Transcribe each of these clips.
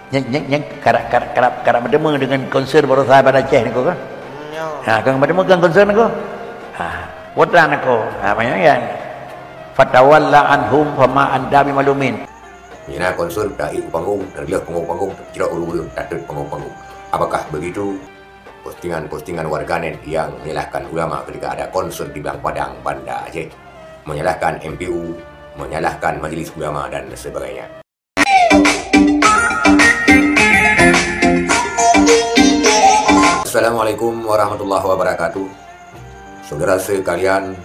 Yang kerap bertemu dengan konser baru sahabat Aceh ni kau kan? Kau bertemu dengan konser ni kau? Watan aku, macam kan? Fatawalla anhum fama anda bimalumin. Mina konser dari panggung, dari panggung, tidak urus datang panggung. Apakah begitu? Postingan warganet yang menyalahkan ulama ketika ada konser di Belang Padang, Banda Aceh, menyalahkan MPU, menyalahkan Majelis Ulama dan sebagainya. Assalamualaikum warahmatullahi wabarakatuh. Saudara sekalian,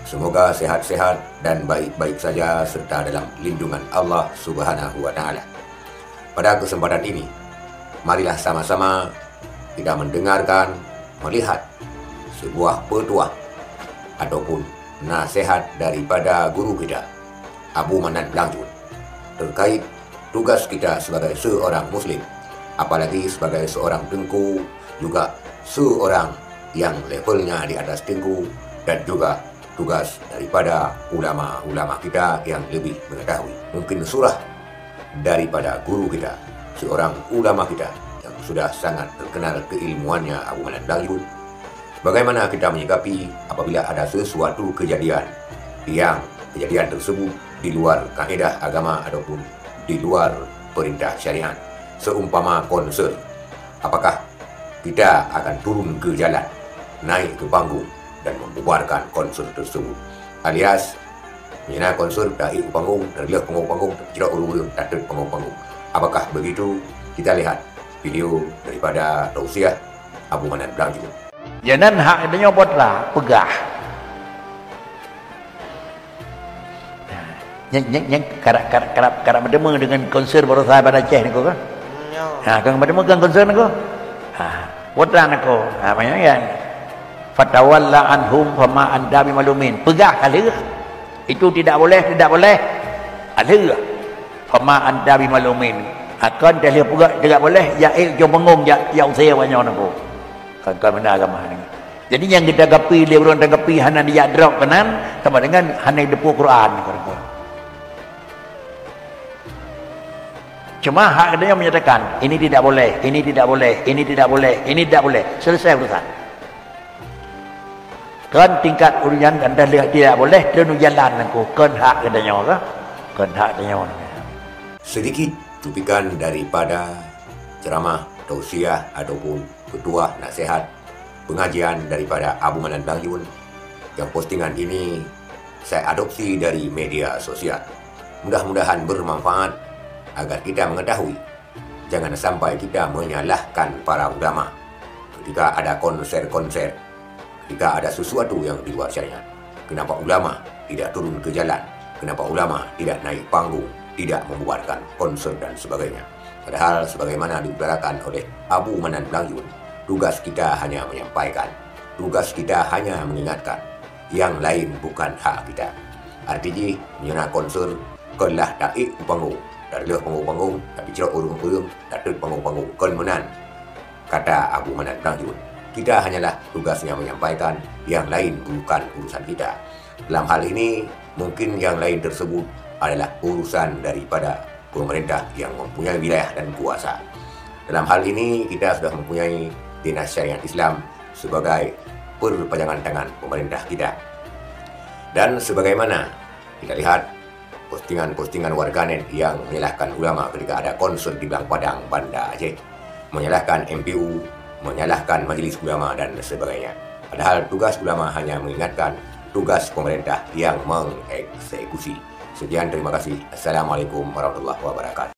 semoga sehat-sehat dan baik-baik saja serta dalam lindungan Allah Subhanahu wa Ta'ala. Pada kesempatan ini, marilah sama-sama kita mendengarkan, melihat sebuah petuah ataupun nasihat daripada guru kita, Abu Manan Blangjun, terkait tugas kita sebagai seorang Muslim, apalagi sebagai seorang tengku, juga seorang yang levelnya di atas tengku, dan juga tugas daripada ulama-ulama kita yang lebih mengetahui. Mungkin surah daripada guru kita, seorang ulama kita yang sudah sangat terkenal keilmuannya, Abu Manan Blangjun. Bagaimana kita menyikapi apabila ada sesuatu kejadian yang kejadian tersebut di luar kaedah agama ataupun di luar perintah syariat, seumpama konser. Apakah kita akan turun ke jalan, naik ke panggung dan membubarkan konser tersebut, alias mina konser dari panggung, dari panggung, tidak urus datang panggung. Apakah begitu? Kita lihat video daripada tausiah Abu Manan Blangjun. Jangan hak dia nyobotlah, pegah. Yang kerap bertemu dengan konser baru sahabat Aceh ni kau kan? Kau bertemu dengan konser ni kau? Watan aku, macam kan? Fatawalla anhum fama anda bimalumin. Pegah kali. Itu tidak boleh. Ada. Fama anda bimalumin. Akan dah lihat pegah tidak boleh. Ya jom bangun ya usai banyak aku. Kan benar agama ni. Jadi yang kita gapi dia orang gapi hana dia drop kanan sama dengan hana depu Quran kau. Cuma hak dia menyatakan ini tidak boleh, ini tidak boleh, ini tidak boleh, ini tidak boleh. Selesai urusan. Kan tingkat urusan anda lihat tidak boleh, dia nu jalan aku. Kan hak dia ke? Kan hak dia. Sedikit cuplikan daripada ceramah tausiah ataupun petuah nasihat pengajian daripada Abu Manan Blangjun. Yang postingan ini saya adopsi dari media sosial. Mudah-mudahan bermanfaat agar kita mengetahui, jangan sampai kita menyalahkan para ulama ketika ada konser-konser, ketika ada sesuatu yang di luar syariat. Kenapa ulama tidak turun ke jalan? Kenapa ulama tidak naik panggung, tidak membubarkan konser dan sebagainya? Padahal sebagaimana diutarakan oleh Abu Manan Blangjun, tugas kita hanya menyampaikan, tugas kita hanya mengingatkan, yang lain bukan hak kita. Artinya, menyana konser kelah daik panggung, dari panggung-panggung, tapi tidak urung-urung, datang panggung-panggung, konmenan, kata Abu Manan Blangjun. Kita hanyalah tugasnya menyampaikan, yang lain bukan urusan kita. Dalam hal ini, mungkin yang lain tersebut adalah urusan daripada pemerintah yang mempunyai wilayah dan kuasa. Dalam hal ini, kita sudah mempunyai Dinas Syariat Islam sebagai perpanjangan tangan pemerintah kita. Dan sebagaimana kita lihat postingan warganet yang menyalahkan ulama ketika ada konser di Belang Padang, Banda Aceh, menyalahkan MPU, menyalahkan Majelis Ulama dan sebagainya. Padahal tugas ulama hanya mengingatkan, tugas pemerintah yang mengeksekusi. Sekian, terima kasih. Assalamualaikum warahmatullahi wabarakatuh.